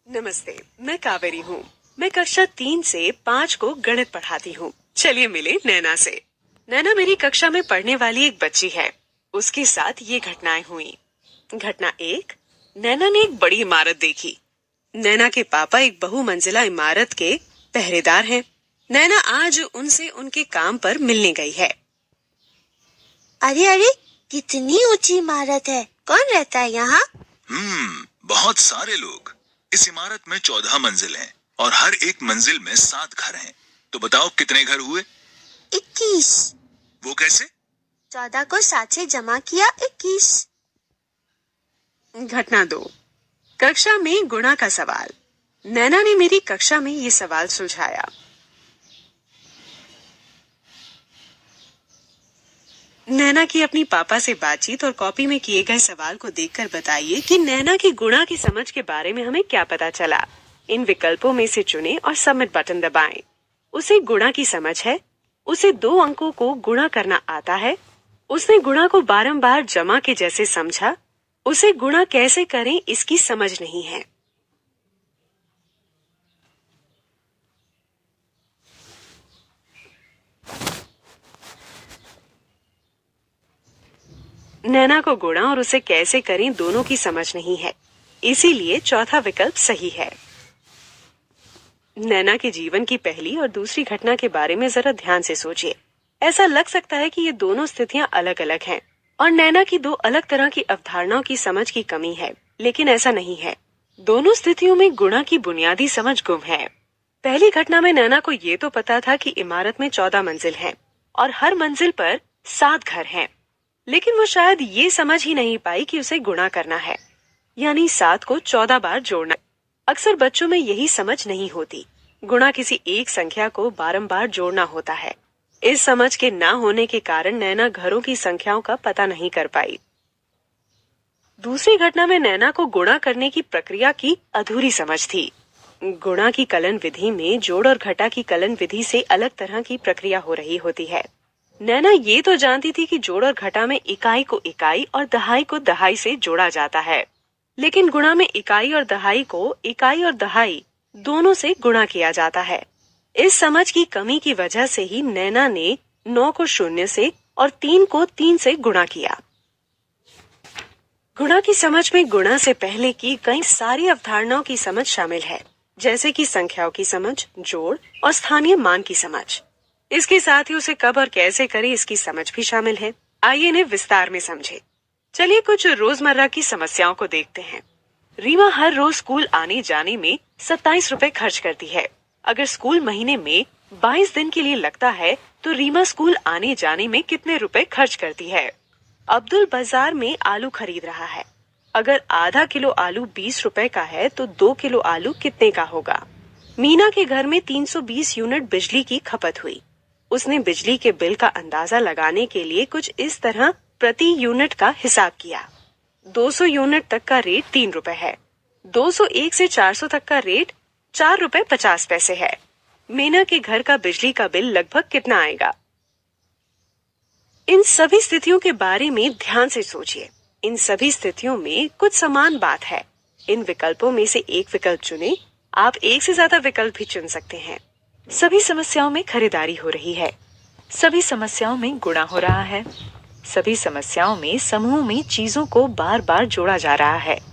नमस्ते, मैं कावेरी हूँ। मैं कक्षा 3 से 5 को गणित पढ़ाती हूँ। चलिए मिले नैना से। नैना मेरी कक्षा में पढ़ने वाली एक बच्ची है। उसके साथ ये घटनाएं हुई। घटना 1, नैना ने एक बड़ी इमारत देखी। नैना के पापा एक बहुमंजिला इमारत के पहरेदार हैं। नैना आज उनसे उनके काम पर मिलने गई है। अरे अरे, कितनी ऊंची इमारत है। कौन रहता है यहाँ? बहुत सारे लोग। इस इमारत में 14 मंजिल हैं और हर एक मंजिल में 7 घर हैं। तो बताओ कितने घर हुए? 21। वो कैसे? 14 को 7 से जमा किया 21। घटना 2, कक्षा में गुणा का सवाल। नैना ने मेरी कक्षा में ये सवाल सुलझाया। नैना की अपनी पापा से बातचीत और कॉपी में किए गए सवाल को देखकर बताइए कि नैना की गुणा की समझ के बारे में हमें क्या पता चला। इन विकल्पों में से चुनें और सबमिट बटन दबाएं। उसे गुणा की समझ है। उसे 2 अंकों को गुणा करना आता है। उसने गुणा को बारंबार जमा के जैसे समझा। उसे गुणा कैसे करें इसकी समझ नहीं है। नैना को गुणा और उसे कैसे करें दोनों की समझ नहीं है, इसीलिए चौथा विकल्प सही है। नैना के जीवन की पहली और दूसरी घटना के बारे में जरा ध्यान से सोचिए। ऐसा लग सकता है कि ये दोनों स्थितियां अलग अलग हैं और नैना की 2 अलग तरह की अवधारणाओं की समझ की कमी है, लेकिन ऐसा नहीं है। दोनों स्थितियों में गुणा की बुनियादी समझ गुम है। पहली घटना में नैना को ये तो पता था कि इमारत में 14 मंजिल हैं और हर मंजिल पर 7 घर हैं, लेकिन वो शायद ये समझ ही नहीं पाई कि उसे गुणा करना है, यानी 7 को 14 बार जोड़ना। अक्सर बच्चों में यही समझ नहीं होती। गुणा किसी एक संख्या को बारंबार जोड़ना होता है। इस समझ के ना होने के कारण नैना घरों की संख्याओं का पता नहीं कर पाई। दूसरी घटना में नैना को गुणा करने की प्रक्रिया की अधूरी समझ थी। गुणा की कलन विधि में जोड़ और घटा की कलन विधि से अलग तरह की प्रक्रिया हो रही होती है। नैना ये तो जानती थी कि जोड़ और घटा में इकाई को इकाई और दहाई को दहाई से जोड़ा जाता है, लेकिन गुणा में इकाई और दहाई को इकाई और दहाई दोनों से गुणा किया जाता है। इस समझ की कमी की वजह से ही नैना ने 9 को 0 से और 3 को 3 से गुणा किया। गुणा की समझ में गुणा से पहले की कई सारी अवधारणाओं की समझ शामिल है, जैसे कि संख्याओं की समझ, जोड़ और स्थानीय मान की समझ। इसके साथ ही उसे कब और कैसे करे इसकी समझ भी शामिल है। आइए इन्हें विस्तार में समझे। चलिए कुछ रोजमर्रा की समस्याओं को देखते हैं। रीमा हर रोज स्कूल आने जाने में 27 रुपए खर्च करती है। अगर स्कूल महीने में 22 दिन के लिए लगता है तो रीमा स्कूल आने जाने में कितने रुपए खर्च करती है। अब्दुल बाजार में आलू खरीद रहा है। अगर आधा किलो आलू 20 रुपए का है तो 2 किलो आलू कितने का होगा। मीना के घर में 320 यूनिट बिजली की खपत हुई। उसने बिजली के बिल का अंदाजा लगाने के लिए कुछ इस तरह प्रति यूनिट का हिसाब किया। 200 यूनिट तक का रेट 3 रुपए है। 201 से 400 तक का रेट 4 रुपए 50 पैसे है। मीना के घर का बिजली का बिल लगभग कितना आएगा। इन सभी स्थितियों के बारे में ध्यान से सोचिए। इन सभी स्थितियों में कुछ समान बात है। इन विकल्पों में से एक विकल्प चुनें। आप एक से ज्यादा विकल्प भी चुन सकते हैं। सभी समस्याओं में खरीदारी हो रही है। सभी समस्याओं में गुणा हो रहा है। सभी समस्याओं में समूह में चीजों को बार बार जोड़ा जा रहा है।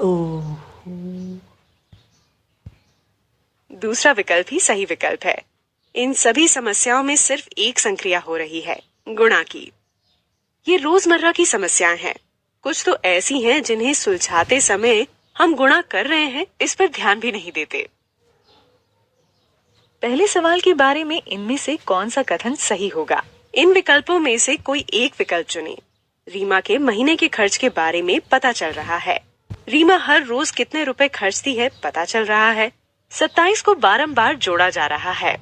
ओह, दूसरा विकल्प ही सही विकल्प है। इन सभी समस्याओं में सिर्फ एक संक्रिया हो रही है, गुणा की। ये रोजमर्रा की समस्याएं हैं। कुछ तो ऐसी हैं जिन्हें सुलझाते समय हम गुणा कर रहे हैं, इस पर ध्यान भी नहीं देते। पहले सवाल के बारे में इनमें से कौन सा कथन सही होगा? इन विकल्पों में से कोई एक विकल्प चुनें। रीमा के महीने के खर्च के बारे में पता चल रहा है। रीमा हर रोज कितने रुपए खर्चती है पता चल रहा है। 27 को बारंबार जोड़ा जा रहा है।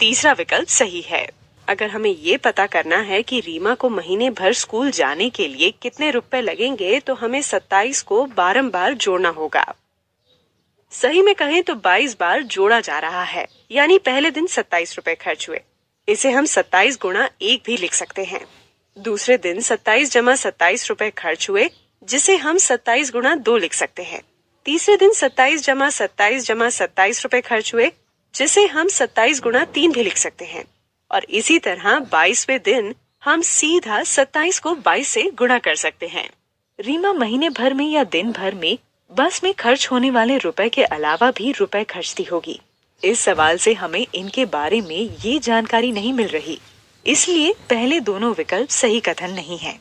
तीसरा विकल्प सही है। अगर हमें ये पता करना है कि रीमा को महीने भर स्कूल जाने के लिए कितने रुपए लगेंगे तो हमें 27 को बारंबार जोड़ना होगा। सही में कहें तो 22 बार जोड़ा जा रहा है, यानी पहले दिन 27 रुपए खर्च हुए। इसे हम 27 गुणा 1 भी लिख सकते हैं। दूसरे दिन 27 जमा 27 रुपए खर्च हुए, जिसे हम 27 गुणा 2 लिख सकते हैं। तीसरे दिन 27 जमा 27 रुपए खर्च हुए, जिसे हम 27 गुणा 3 भी लिख सकते हैं। और इसी तरह 22वें दिन हम सीधा 27 को 22 से गुणा कर सकते हैं। रीमा महीने भर में या दिन भर में बस में खर्च होने वाले रुपए के अलावा भी रुपए खर्चती होगी। इस सवाल से हमें इनके बारे में ये जानकारी नहीं मिल रही, इसलिए पहले दोनों विकल्प सही कथन नहीं है।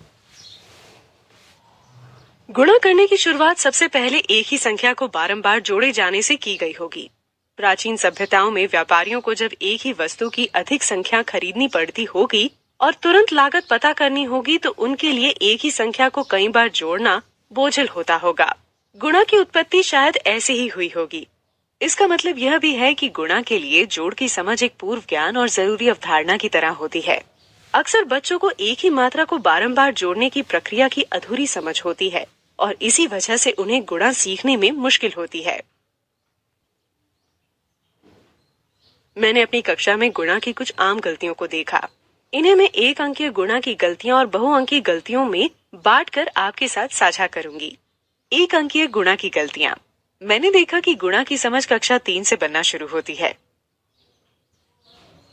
गुणा करने की शुरुआत सबसे पहले एक ही संख्या को बारंबार जोड़े जाने से की गई होगी। प्राचीन सभ्यताओं में व्यापारियों को जब एक ही वस्तु की अधिक संख्या खरीदनी पड़ती होगी और तुरंत लागत पता करनी होगी तो उनके लिए एक ही संख्या को कई बार जोड़ना बोझिल होता होगा। गुणा की उत्पत्ति शायद ऐसे ही हुई होगी। इसका मतलब यह भी है कि गुणा के लिए जोड़ की समझ एक पूर्व ज्ञान और जरूरी अवधारणा की तरह होती है। अक्सर बच्चों को एक ही मात्रा को बारंबार जोड़ने की प्रक्रिया की अधूरी समझ होती है और इसी वजह से उन्हें गुणा सीखने में मुश्किल होती है। मैंने अपनी कक्षा में गुणा की कुछ आम गलतियों को देखा। इन्हें मैं एक अंकीय गुणा की गलतियां और बहुअंकीय गलतियों में बांटकर आपके साथ साझा करूंगी। एक अंकीय गुणा की गलतियां। मैंने देखा कि गुणा की समझ कक्षा 3 से बनना शुरू होती है।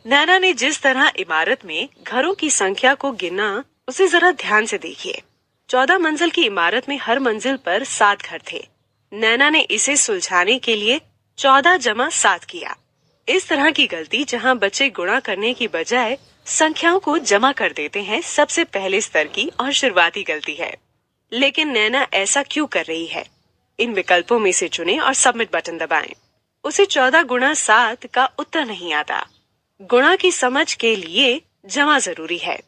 नैना ने जिस तरह इमारत में घरों की संख्या को गिना, उसे जरा ध्यान से देखिए। 14 मंजिल की इमारत में हर मंजिल पर 7 घर थे। नैना ने इसे सुलझाने के लिए 14 जमा 7 किया। इस तरह की गलती जहां बच्चे गुणा करने की बजाय संख्याओं को जमा कर देते हैं, सबसे पहले स्तर की और शुरुआती गलती है। लेकिन नैना ऐसा क्यों कर रही है? इन विकल्पों में से चुनें और सबमिट बटन दबाएं। उसे 14 गुणा 7 का उत्तर नहीं आता। गुणा की समझ के लिए जमा जरूरी है।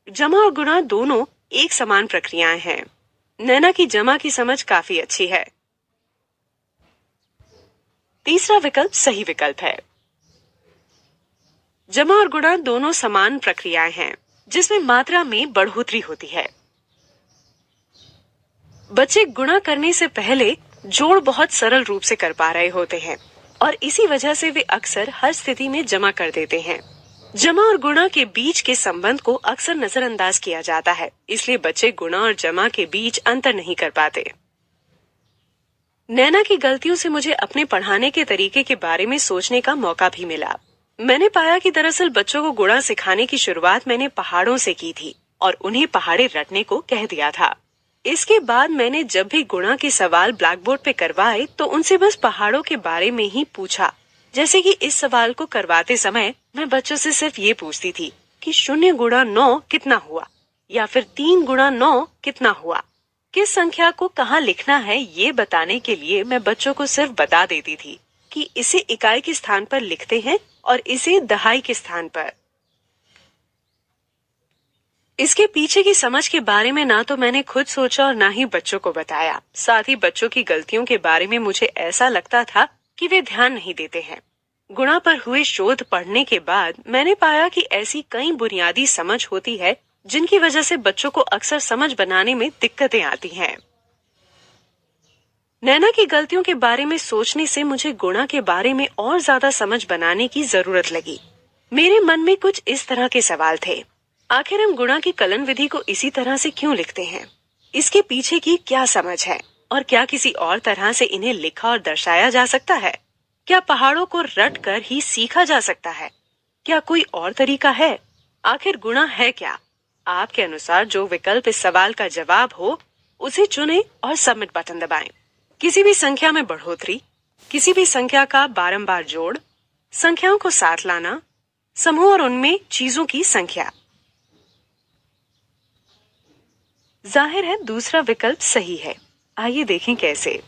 जमा और गुणा दोनों एक समान प्रक्रियाएं हैं। नैना की जमा की समझ काफी अच्छी है। तीसरा विकल्प सही विकल्प है। जमा और गुणा दोनों समान प्रक्रियाएं हैं, जिसमें मात्रा में बढ़ोतरी होती है। बच्चे गुणा करने से पहले जोड़ बहुत सरल रूप से कर पा रहे होते हैं और इसी वजह से वे अक्सर हर स्थिति में जमा कर देते हैं। जमा और गुणा के बीच के संबंध को अक्सर नजरअंदाज किया जाता है, इसलिए बच्चे गुणा और जमा के बीच अंतर नहीं कर पाते। नैना की गलतियों से मुझे अपने पढ़ाने के तरीके के बारे में सोचने का मौका भी मिला। मैंने पाया कि दरअसल बच्चों को गुणा सिखाने की शुरुआत मैंने पहाड़ों से की थी और उन्हें पहाड़े रटने को कह दिया था। इसके बाद मैंने जब भी गुणा के सवाल ब्लैक बोर्ड पे करवाए तो उनसे बस पहाड़ों के बारे में ही पूछा। जैसे कि इस सवाल को करवाते समय मैं बच्चों से सिर्फ ये पूछती थी कि 0 गुणा 9 कितना हुआ, या फिर 3 गुणा 9 कितना हुआ। किस संख्या को कहाँ लिखना है ये बताने के लिए मैं बच्चों को सिर्फ बता देती थी कि इसे इकाई के स्थान पर लिखते हैं और इसे दहाई के स्थान पर। इसके पीछे की समझ के बारे में ना तो मैंने खुद सोचा और ना ही बच्चों को बताया। साथ ही बच्चों की गलतियों के बारे में मुझे ऐसा लगता था कि वे ध्यान नहीं देते हैं। गुणा पर हुए शोध पढ़ने के बाद मैंने पाया कि ऐसी कई बुनियादी समझ होती है जिनकी वजह से बच्चों को अक्सर समझ बनाने में दिक्कतें आती हैं। नैना की गलतियों के बारे में सोचने से मुझे गुणा के बारे में और ज्यादा समझ बनाने की जरूरत लगी। मेरे मन में कुछ इस तरह के सवाल थे। आखिर हम गुणा की कलन विधि को इसी तरह से क्यों लिखते हैं? इसके पीछे की क्या समझ है और क्या किसी और तरह से इन्हें लिखा और दर्शाया जा सकता है? क्या पहाड़ों को रट कर ही सीखा जा सकता है? क्या कोई और तरीका है? आखिर गुणा है क्या? आपके अनुसार जो विकल्प इस सवाल का जवाब हो उसे चुनें और सबमिट बटन दबाएं। किसी भी संख्या में बढ़ोतरी, किसी भी संख्या का बारंबार जोड़, संख्याओं को साथ लाना, समूह और उनमें चीजों की संख्या। जाहिर है दूसरा विकल्प सही है। आइए देखें कैसे।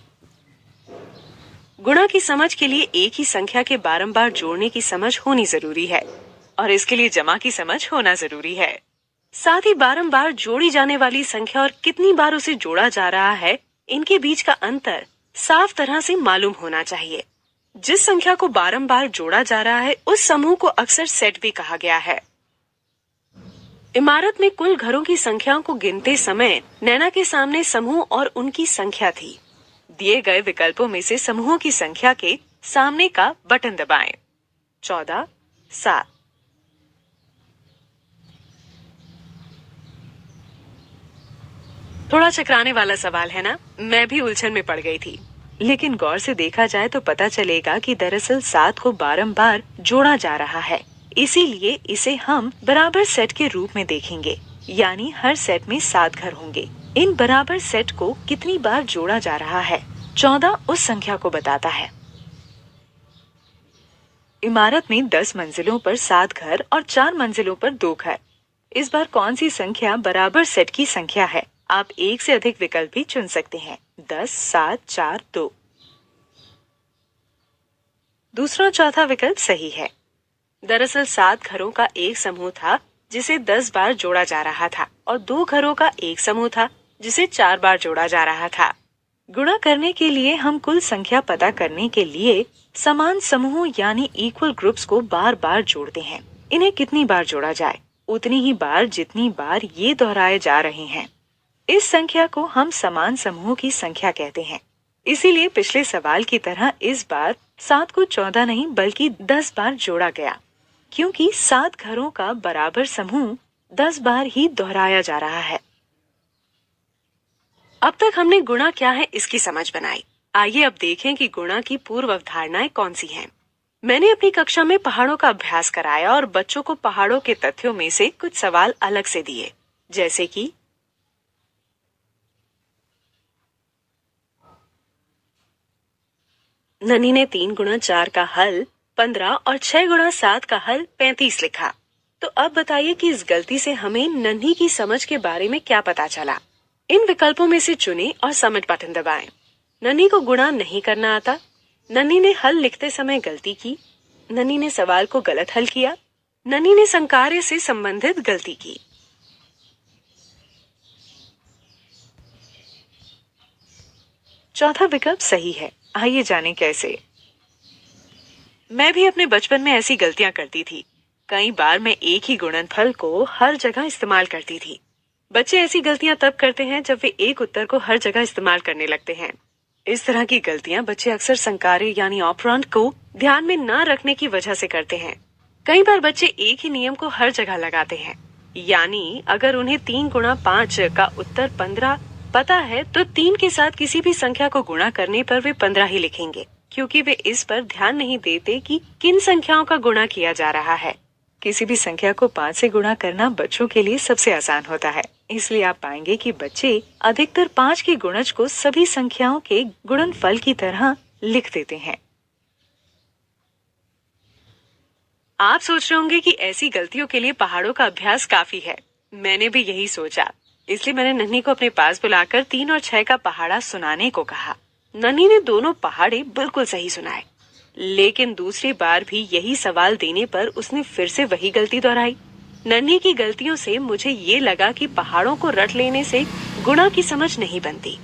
गुणा की समझ के लिए एक ही संख्या के बारंबार जोड़ने की समझ होनी जरूरी है और इसके लिए जमा की समझ होना जरूरी है। साथ ही बारंबार जोड़ी जाने वाली संख्या और कितनी बार उसे जोड़ा जा रहा है, इनके बीच का अंतर साफ तरह से मालूम होना चाहिए। जिस संख्या को बारंबार जोड़ा जा रहा है उस समूह को अक्सर सेट भी कहा गया है। इमारत में कुल घरों की संख्याओं को गिनते समय नैना के सामने समूह और उनकी संख्या थी। दिए गए विकल्पों में से समूहों की संख्या के सामने का बटन दबाएं। 14, 7। थोड़ा चकराने वाला सवाल है ना? मैं भी उलझन में पड़ गई थी, लेकिन गौर से देखा जाए तो पता चलेगा कि दरअसल 7 को बारंबार जोड़ा जा रहा है। इसीलिए इसे हम बराबर सेट के रूप में देखेंगे, यानी हर सेट में 7 घर होंगे। इन बराबर सेट को कितनी बार जोड़ा जा रहा है, 14 उस संख्या को बताता है। इमारत में 10 मंजिलों पर 7 घर और 4 मंजिलों पर 2 घर। इस बार कौन सी संख्या बराबर सेट की संख्या है? आप एक से अधिक विकल्प भी चुन सकते हैं। 10, 7, 4, 2। दूसरा और चौथा विकल्प सही है। दरअसल 7 घरों का एक समूह था जिसे 10 बार जोड़ा जा रहा था और 2 घरों का एक समूह था जिसे 4 बार जोड़ा जा रहा था। गुणा करने के लिए हम कुल संख्या पता करने के लिए समान समूह यानी इक्वल ग्रुप्स को बार बार जोड़ते हैं। इन्हें कितनी बार जोड़ा जाए? उतनी ही बार जितनी बार ये दोहराए जा रहे हैं। इस संख्या को हम समान समूह की संख्या कहते हैं। इसीलिए पिछले सवाल की तरह इस बार 7 को 14 नहीं बल्कि 10 बार जोड़ा गया, क्योंकि 7 घरों का बराबर समूह 10 बार ही दोहराया जा रहा है। अब तक हमने गुणा क्या है इसकी समझ बनाई। आइए अब देखें कि गुणा की पूर्व अवधारणाएं कौन सी हैं। मैंने अपनी कक्षा में पहाड़ों का अभ्यास कराया और बच्चों को पहाड़ों के तथ्यों में से कुछ सवाल अलग से दिए, जैसे कि नन्ही ने 3 गुणा 4 का हल 15 और 6 गुणा 7 का हल 35 लिखा। तो अब बताइए कि इस गलती से हमें नन्ही की समझ के बारे में क्या पता चला। इन विकल्पों में से चुनें और सबमिट बटन दबाएं। नन्ही को गुणा नहीं करना आता, नन्ही ने हल लिखते समय गलती की, नन्ही ने सवाल को गलत हल किया, नन्ही ने संकार्य से संबंधित गलती की। चौथा विकल्प सही है। आइए जानें कैसे। मैं भी अपने बचपन में ऐसी गलतियां करती थी। कई बार मैं एक ही गुणनफल को हर जगह इस्तेमाल करती थी। बच्चे ऐसी गलतियां तब करते हैं जब वे एक उत्तर को हर जगह इस्तेमाल करने लगते हैं। इस तरह की गलतियां बच्चे अक्सर संकार्य यानी ऑपरेंड को ध्यान में न रखने की वजह से करते हैं। कई बार बच्चे एक ही नियम को हर जगह लगाते हैं, यानी अगर उन्हें 3 गुणा 5 का उत्तर 15 पता है तो 3 के साथ किसी भी संख्या को गुणा करने पर वे 15 ही लिखेंगे, क्योंकि वे इस पर ध्यान नहीं देते कि किन संख्याओं का गुणा किया जा रहा है। किसी भी संख्या को 5 से गुणा करना बच्चों के लिए सबसे आसान होता है, इसलिए आप पाएंगे कि बच्चे अधिकतर 5 के गुणज को सभी संख्याओं के गुणनफल की तरह लिख देते हैं। आप सोच रहे होंगे कि ऐसी गलतियों के लिए पहाड़ों का अभ्यास काफी है। मैंने भी यही सोचा, इसलिए मैंने नन्ही को अपने पास बुलाकर 3 और 6 का पहाड़ा सुनाने को कहा। नन्ही ने दोनों पहाड़े बिल्कुल सही सुनाए, लेकिन दूसरी बार भी यही सवाल देने पर उसने फिर से वही गलती दोहराई। नन्ही की गलतियों से मुझे ये लगा कि पहाड़ों को रट लेने से गुणा की समझ नहीं बनती।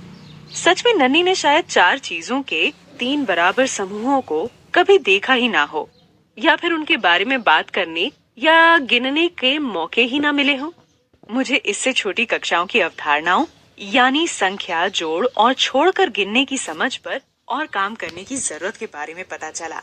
सच में नन्ही ने शायद 4 चीजों के 3 बराबर समूहों को कभी देखा ही ना हो, या फिर उनके बारे में बात करने या गिनने के मौके ही ना मिले हों। मुझे इससे छोटी कक्षाओं की अवधारणाओं यानी संख्या, जोड़ और छोड़कर गिनने की समझ पर और काम करने की जरूरत के बारे में पता चला।